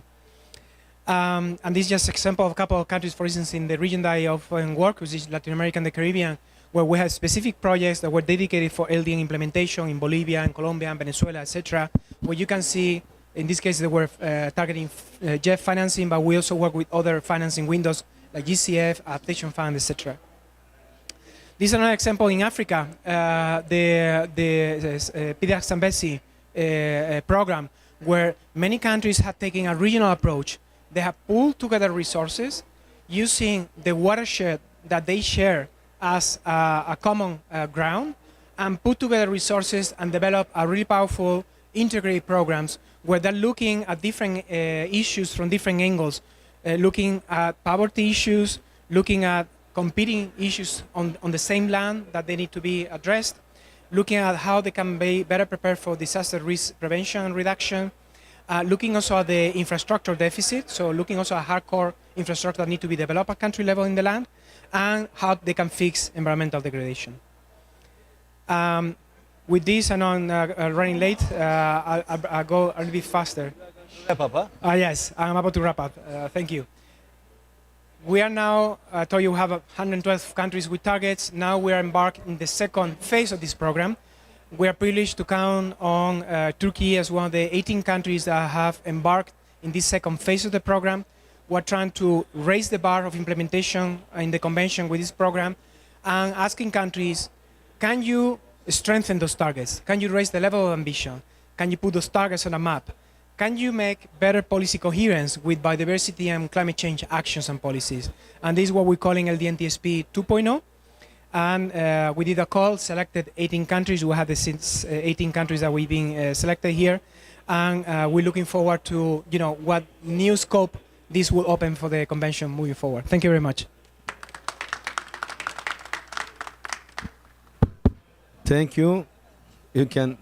And this is just an example of a couple of countries, for instance, in the region that I often work, which is Latin America and the Caribbean, where we have specific projects that were dedicated for LDN implementation in Bolivia and Colombia and Venezuela, etc., where you can see, in this case, they were targeting JEF financing, but we also work with other financing windows like GCF, Adaptation Fund, etc. This is another example in Africa, the PDAC Zambezi program, where many countries have taken a regional approach. They have pulled together resources using the watershed that they share as a common ground, and put together resources and develop a really powerful integrated programs where they're looking at different issues from different angles, looking at poverty issues, looking at competing issues on the same land that they need to be addressed, looking at how they can be better prepared for disaster risk prevention and reduction, looking also at the infrastructure deficit, so looking also at hardcore infrastructure that need to be developed at country level in the land, and how they can fix environmental degradation. With this, I know I'm running late. I'll go a little bit faster. Wrap up, huh? Yes, I'm about to wrap up. Thank you. We are now, I told you we have 112 countries with targets. Now we are embarked in the second phase of this program. we are privileged to count on Turkey as one of the 18 countries that have embarked in this second phase of the program. We're trying to raise the bar of implementation in the convention with this program and asking countries, can you strengthen those targets? Can you raise the level of ambition? Can you put those targets on a map? Can you make better policy coherence with biodiversity and climate change actions and policies? And this is what we're calling LDNTSP 2.0. And we did a call, selected 18 countries. We have the 18 countries that we've been selected here. And we're looking forward to what new scope this will open for the convention moving forward. Thank you very much. Thank you. You can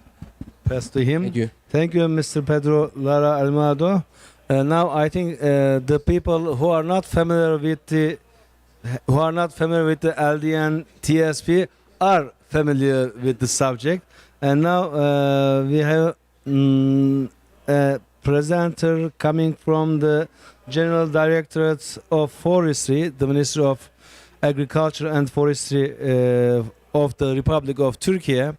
pass to him. Thank you. Thank you, Mr. Pedro Lara Almado. Now I think the people who are not familiar with the LDN TSP are familiar with the subject. And now we have a presenter coming from the General Directorate of Forestry, the Ministry of Agriculture and Forestry of the Republic of Turkey.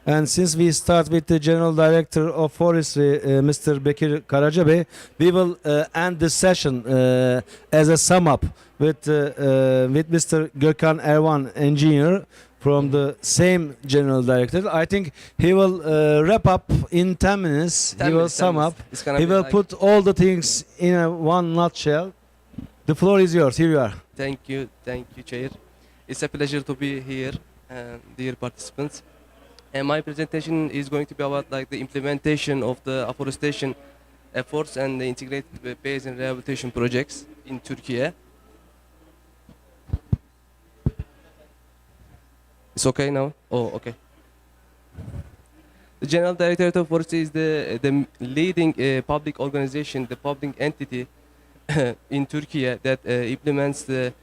And since we start with the General Director of Forestry, Mr. Bekir Karacabey, we will end this session as a sum up with Mr. Gökhan Ervan, engineer from the same General Director. I think he will wrap up in 10 minutes. He will sum up. He will put all the things in one nutshell. The floor is yours. Here you are. Thank you, Chair. It's a pleasure to be here, dear participants. And my presentation is going to be about the implementation of the afforestation efforts and the integrated basin rehabilitation projects in Turkey. It's okay now? Oh, okay. The General Directorate of Forestry is the leading public organization, the public entity in Turkey that implements the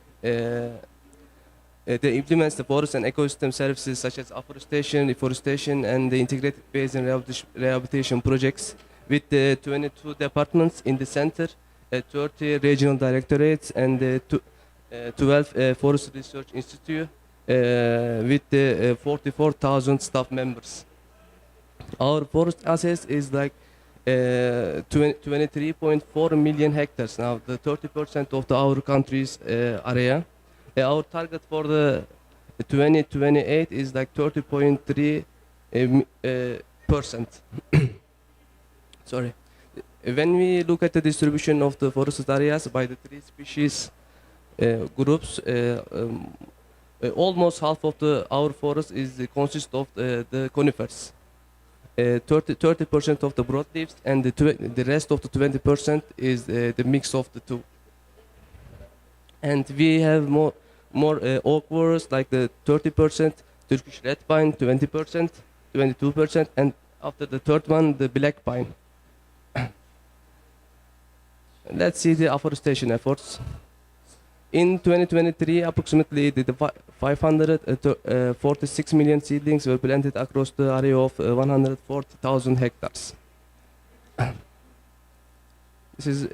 forest and ecosystem services such as afforestation, reforestation, and the integrated basin rehabilitation projects with 22 departments in the center, 30 regional directorates, and 12 forest research institutes with 44,000 staff members. Our forest assets is 23.4 million hectares now, the 30% of our country's area. Our target for the 2028 is 30.3%. Sorry. When we look at the distribution of the forested areas by the three species groups, almost half of our forest consists of the conifers. 30% of the broadleaves, and the rest of the 20% is the mix of the two. And we have more oak forests, like the 30%, Turkish red pine 20%, 22%, and after the third one, the black pine. Let's see the afforestation efforts. In 2023, approximately 546 million seedlings were planted across the area of 140,000 hectares. This is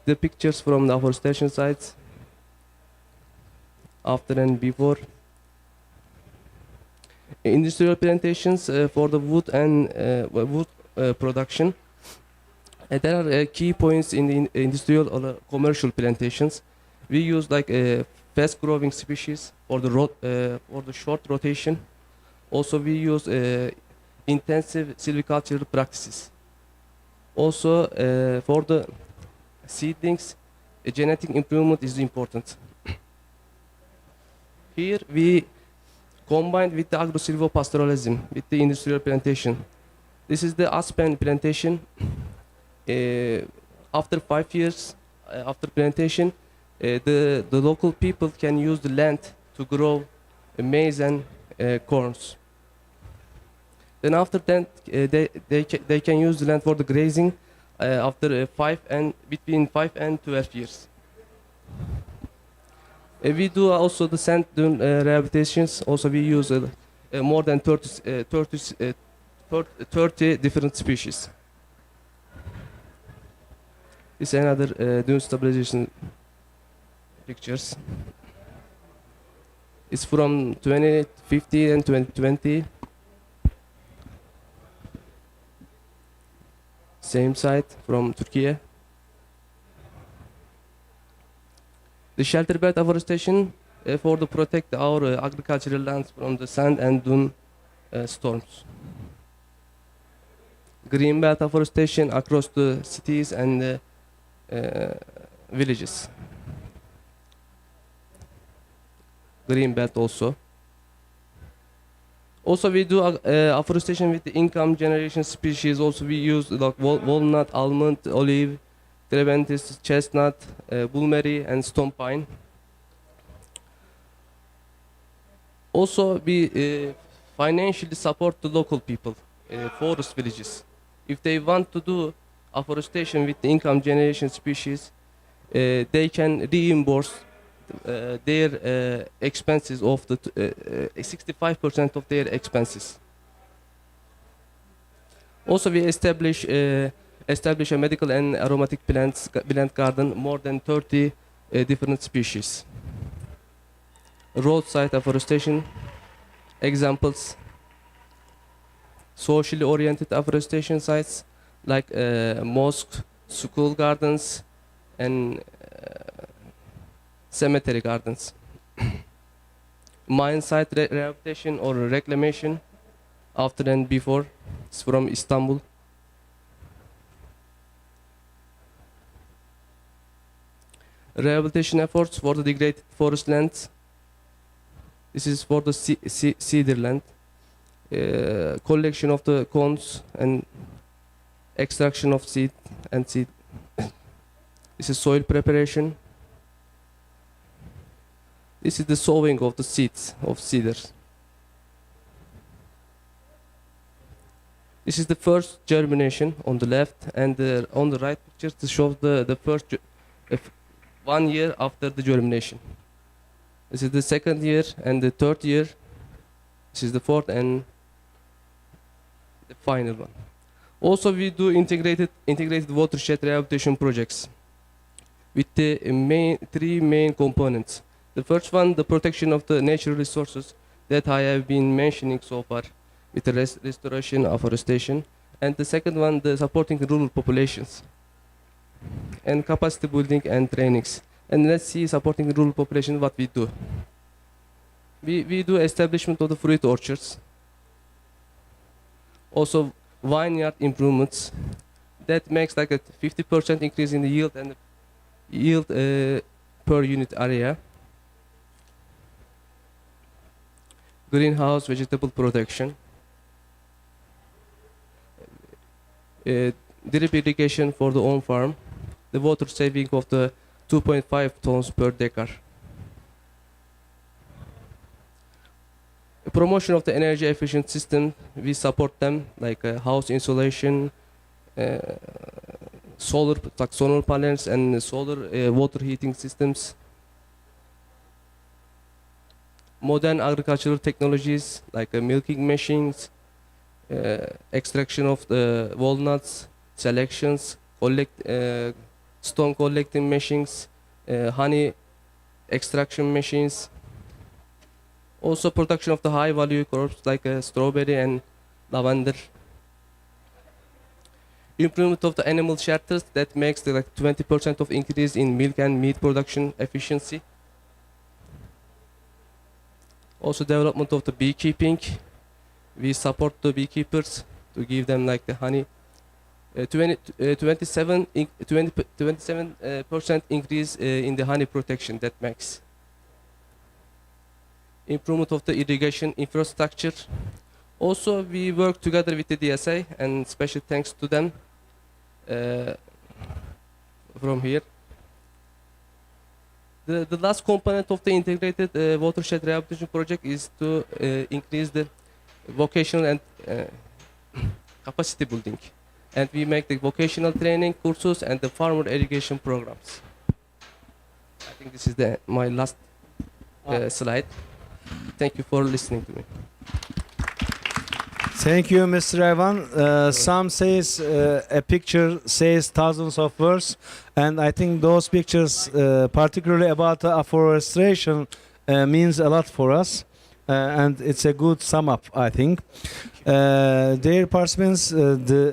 the pictures from the afforestation sites, after and before. Industrial plantations for the wood and wood production. There are key points in the industrial or commercial plantations. We use fast-growing species for the short rotation. Also, we use intensive silvicultural practices. Also, for the seedlings, genetic improvement is important. Here, we combined with the agro-silvopastoralism, with the industrial plantation. This is the aspen plantation. After 5 years after plantation, the local people can use the land to grow maize and corns. Then after that, they can use the land for the grazing after between 5 and 12 years. We do also the sand dune rehabilitations. Also, we use more than 30 different species. This is another dune stabilization pictures. It's from 2015 and 2020. same site from TÜRKİYE. The shelter belt afforestation for to protect our agricultural lands from the sand and dune storms. Green belt afforestation across the cities and villages. Green belt also. Also we do afforestation with the income generation species. Also we use like walnut, almond, olive, Dreventis, chestnut, bullberry and stone pine. Also we financially support the local people, forest villages. If they want to do afforestation with the income generation species, they can reimburse their expenses of the 65% of their expenses. Also, we establish a medical and aromatic plant garden, more than 30 different species. Roadside afforestation examples: socially oriented afforestation sites like mosques, school gardens, and cemetery gardens. Mine site rehabilitation or reclamation, after and before. It's from Istanbul. Rehabilitation efforts for the degraded forest lands. This is for the cedar land. Collection of the cones and extraction of seed and seed. This is soil preparation. This is the sowing of the seeds of cedars. This is the first germination on the left, and on the right picture to show the first 1 year after the germination. This is the second year and the third year. This is the fourth and the final one. Also, we do integrated watershed rehabilitation projects with the three main components. The first one, the protection of the natural resources that I have been mentioning so far, with the restoration, afforestation, and the second one, the supporting rural populations and capacity building and trainings. And let's see, supporting rural population, what we do. We do establishment of the fruit orchards, also vineyard improvements that makes like a 50% increase in the yield and yield per unit area. Greenhouse vegetable protection, drip irrigation for the own farm, the water saving of the 2.5 tons per decade. Promotion of the energy efficient system, we support them like house insulation, solar panels and solar water heating systems. Modern agricultural technologies like milking machines, extraction of the walnuts, selections, stone collecting machines, honey extraction machines. Also production of the high value crops like strawberry and lavender. Improvement of the animal shelters that makes the, like 20% of increase in milk and meat production efficiency. Also development of the beekeeping. We support the beekeepers to give them like the honey. 27% increase in the honey protection that makes. Improvement of the irrigation infrastructure. Also we work together with the DSA, and special thanks to them from here. The last component of the integrated watershed rehabilitation project is to increase the vocational and capacity building. And we make the vocational training courses and the farmer irrigation programs. I think this is my last slide. Thank you for listening to me. Thank you, Mr. Ivan. Some says a picture says thousands of words, and I think those pictures, particularly about afforestation, means a lot for us, and it's a good sum up, I think. Dear participants,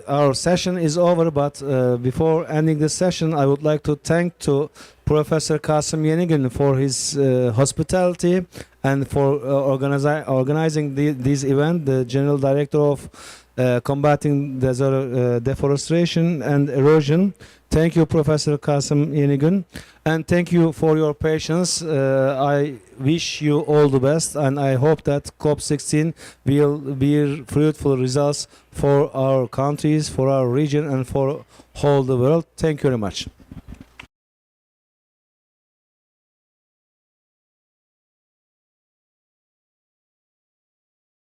our session is over, but before ending the session, I would like to thank to Professor Kasım Yenigün for his hospitality and for organizing this event, the General Director of Combating Deforestation and Erosion. Thank you, Professor Kasım Yenigün, and thank you for your patience. I wish you all the best, and I hope that COP16 will bear fruitful results for our countries, for our region, and for whole the world. Thank you very much.